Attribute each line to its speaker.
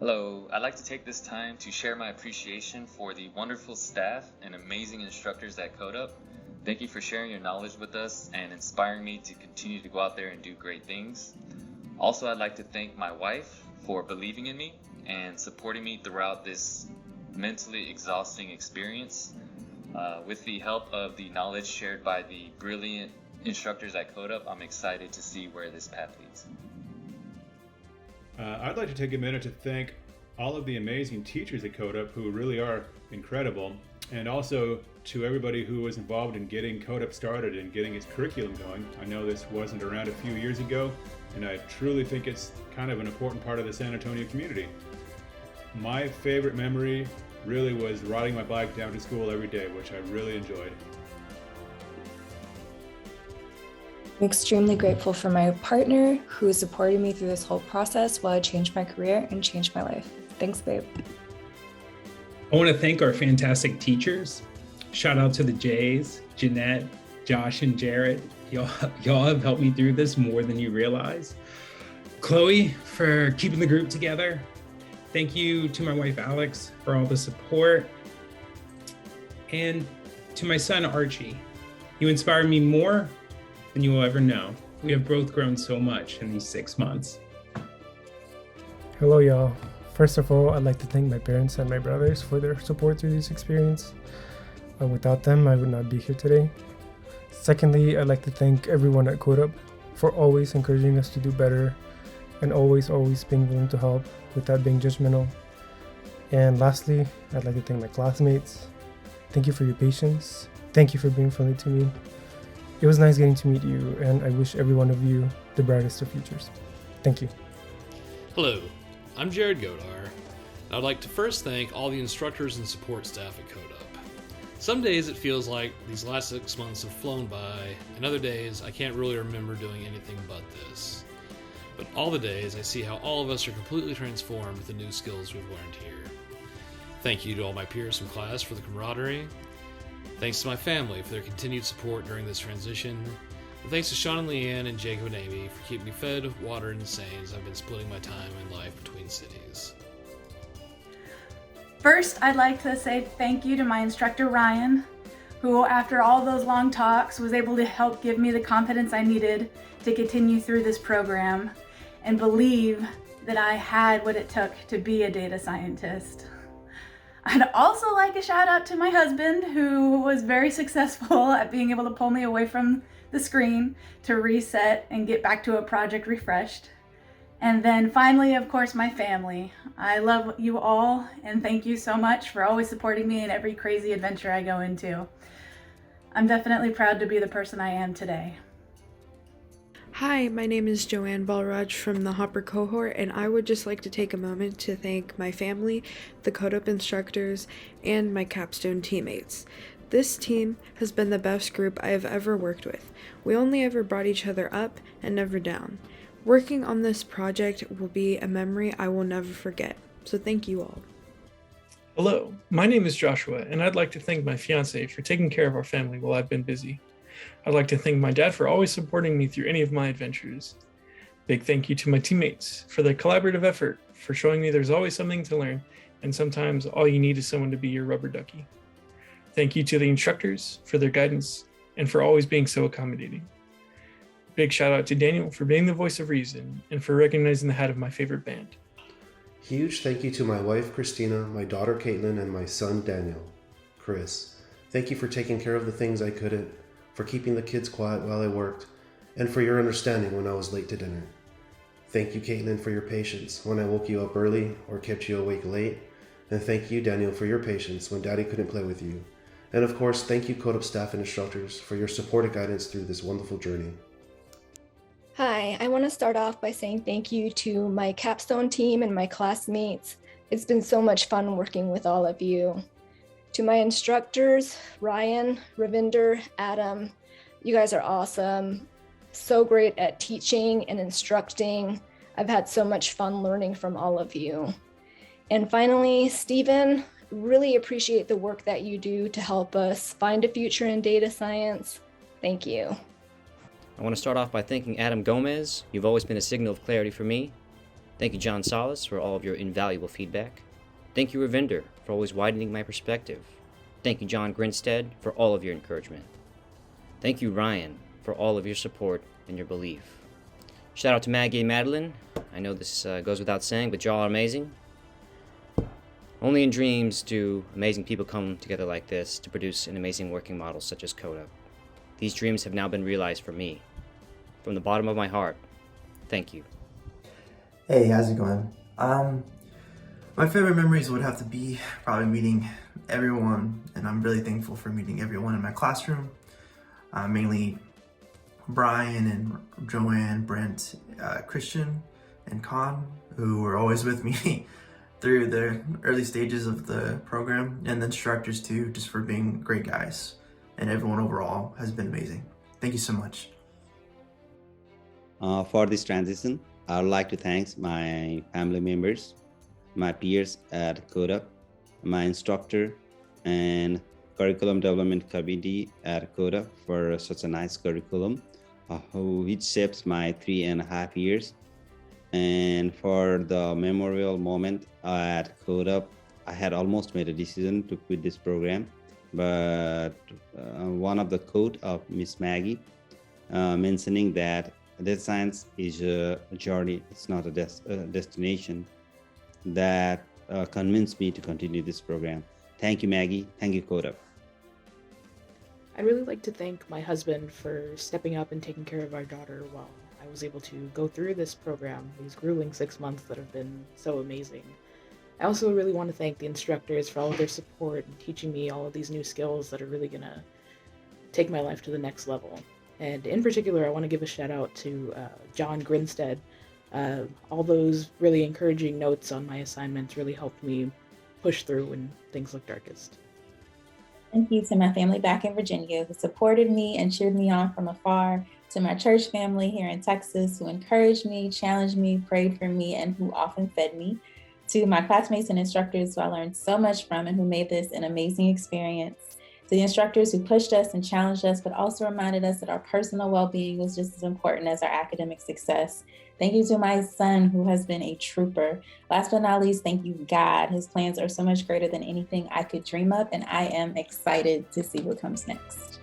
Speaker 1: Hello, I'd like to take this time to share my appreciation for the wonderful staff and amazing instructors at CodeUp. Thank you for sharing your knowledge with us and inspiring me to continue to go out there and do great things. Also, I'd like to thank my wife for believing in me and supporting me throughout this mentally exhausting experience. With the help of the knowledge shared by the brilliant instructors at CodeUp, I'm excited to see where this path leads.
Speaker 2: I'd like to take a minute to thank all of the amazing teachers at CodeUp who really are incredible, and also to everybody who was involved in getting CodeUp started and getting its curriculum going. I know this wasn't around a few years ago, and I truly think it's kind of an important part of the San Antonio community. My favorite memory really was riding my bike down to school every day, which I really enjoyed.
Speaker 3: I'm extremely grateful for my partner who supported me through this whole process while I changed my career and changed my life. Thanks, babe.
Speaker 4: I want to thank our fantastic teachers. Shout out to the Jays, Jeanette, Josh, and Jared. Y'all have helped me through this more than you realize. Chloe for keeping the group together. Thank you to my wife, Alex, for all the support. And to my son, Archie. You inspire me more than you will ever know. We have both grown so much in these 6 months.
Speaker 5: Hello, y'all. First of all, I'd like to thank my parents and my brothers for their support through this experience. Without them, I would not be here today. Secondly, I'd like to thank everyone at CodeUp for always encouraging us to do better and always being willing to help without being judgmental. And lastly, I'd like to thank my classmates. Thank you for your patience. Thank you for being friendly to me. It was nice getting to meet you, and I wish every one of you the brightest of futures. Thank you.
Speaker 6: Hello, I'm Jared GODAR, and I'd like to first thank all the instructors and support staff at CodeUp. Some days it feels like these last 6 months have flown by, and other days I can't really remember doing anything but this. But all the days I see how all of us are completely transformed with the new skills we've learned here. Thank you to all my peers from class for the camaraderie. Thanks to my family for their continued support during this transition. And thanks to Sean and Leanne and Jacob and Amy for keeping me fed, watered, and sane as I've been splitting my time and life between cities.
Speaker 7: First, I'd like to say thank you to my instructor, Ryan, who, after all those long talks, was able to help give me the confidence I needed to continue through this program and believe that I had what it took to be a data scientist. I'd also like a shout out to my husband, who was very successful at being able to pull me away from the screen to reset and get back to a project refreshed. And then finally, of course, my family. I love you all, and thank you so much for always supporting me in every crazy adventure I go into. I'm definitely proud to be the person I am today.
Speaker 8: Hi, my name is JOANN BALRAJ from the Hopper cohort, and I would just like to take a moment to thank my family, the CodeUp instructors, and my capstone teammates. This team has been the best group I have ever worked with. We only ever brought each other up and never down. Working on this project will be a memory I will never forget, so thank you all.
Speaker 9: Hello, my name is Joshua, and I'd like to thank my fiance for taking care of our family while I've been busy. I'd like to thank my dad for always supporting me through any of my adventures. Big thank you to my teammates for their collaborative effort, for showing me there's always something to learn, and sometimes all you need is someone to be your rubber ducky. Thank you to the instructors for their guidance and for always being so accommodating. Big shout out to Daniel for being the voice of reason and for recognizing the hat of my favorite band.
Speaker 10: Huge thank you to my wife, Christina, my daughter, Caitlin, and my son, Daniel. Chris, thank you for taking care of the things I couldn't, for keeping the kids quiet while I worked, and for your understanding when I was late to dinner. Thank you, Caitlin, for your patience when I woke you up early or kept you awake late. And thank you, Daniel, for your patience when Daddy couldn't play with you. And of course, thank you, CodeUp staff and instructors, for your support and guidance through this wonderful journey.
Speaker 3: Hi, I want to start off by saying thank you to my capstone team and my classmates. It's been so much fun working with all of you. To my instructors, Ryan, Ravinder, Adam, you guys are awesome. So great at teaching and instructing. I've had so much fun learning from all of you. And finally, Stephen, really appreciate the work that you do to help us find a future in data science. Thank you.
Speaker 11: I want to start off by thanking Adam Gomez. You've always been a signal of clarity for me. Thank you, John Salas, for all of your invaluable feedback. Thank you, Ravinder, for always widening my perspective. Thank you, John Grinstead, for all of your encouragement. Thank you, Ryan, for all of your support and your belief. Shout out to Maggie and Madeline. I know this goes without saying, but y'all are amazing. Only in dreams do amazing people come together like this to produce an amazing working model such as CODA. These dreams have now been realized for me. From the bottom of my heart, thank you.
Speaker 12: Hey, how's it going? My favorite memories would have to be probably meeting everyone, and I'm really thankful for meeting everyone in my classroom, mainly Brian and Joanne, Brent, Christian, and Con, who were always with me through the early stages of the program, and the instructors too, just for being great guys. And everyone overall has been amazing. Thank you so much.
Speaker 13: For this transition, I would like to thank my family members, my peers at CODA, my instructor, and curriculum development committee at CODA for such a nice curriculum, which shapes my 3.5 years. And for the memorial moment at CODA, I had almost made a decision to quit this program, but one of the quote of Miss Maggie mentioning that data science is a journey, it's not a destination, that convinced me to continue this program. Thank you, Maggie. Thank you, CODA.
Speaker 14: I'd really like to thank my husband for stepping up and taking care of our daughter while I was able to go through this program, these grueling 6 months that have been so amazing. I also really want to thank the instructors for all of their support and teaching me all of these new skills that are really going to take my life to the next level. And in particular, I want to give a shout out to John Grinstead. All those really encouraging notes on my assignments really helped me push through when things look darkest.
Speaker 15: Thank you to my family back in Virginia who supported me and cheered me on from afar, to my church family here in Texas who encouraged me, challenged me, prayed for me, and who often fed me, to my classmates and instructors who I learned so much from and who made this an amazing experience, to the instructors who pushed us and challenged us, but also reminded us that our personal well-being was just as important as our academic success. Thank you to my son, who has been a trooper. Last but not least, thank you, God. His plans are so much greater than anything I could dream of, and I am excited to see what comes next.